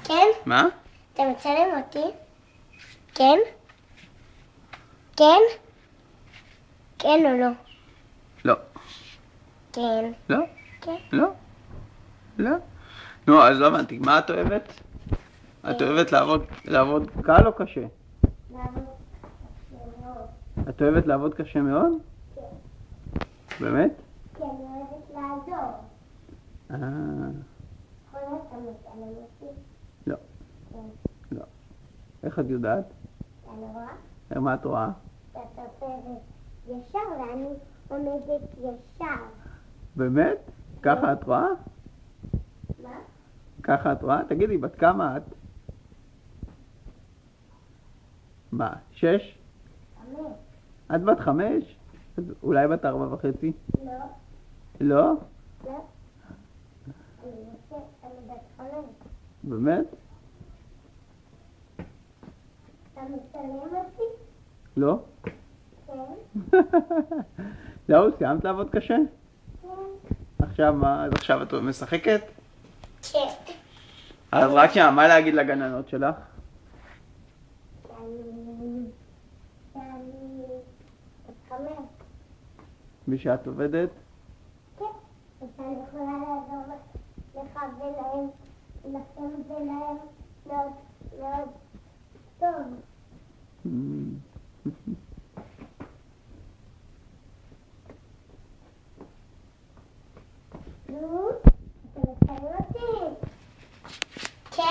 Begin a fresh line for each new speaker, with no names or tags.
כן?
מה?
אתה מצלם אותי? כן? כן? כן או לא?
לא.
כן.
לא?
כן.
לא? לא? נו, אז לא הבנתי, מה את אוהבת? את אוהבת לעבוד קל או קשה?
לעבוד קשה מאוד.
את אוהבת לעבוד קשה מאוד?
כן.
באמת?
כן, אני אוהבת לעזור. יכול להיות אתה מצלם אותי?
לא.
כן.
לא. איך את יודעת?
אני רואה?
מה את רואה?
שאתה עובד ישר ואני עומדת ישר.
באמת? ככה את רואה?
מה?
ככה את רואה? תגידי, בת כמה את? מה, 6?
5.
את בת 5? אז אולי בת 4.5?
לא.
לא?
לא. אני בת 5.
באמת?
אתה מצלם אותי?
לא?
כן.
זהו, סיימת לעבוד קשה?
כן.
עכשיו מה? אז עכשיו את משחקת?
כן.
אז רק שמה, מה להגיד לגננות שלך?
שאני בת 5.
בשעת עובדת?
כן. ושאני יכולה לעזור לך ולהם, לכם ולהם מאוד מאוד טוב.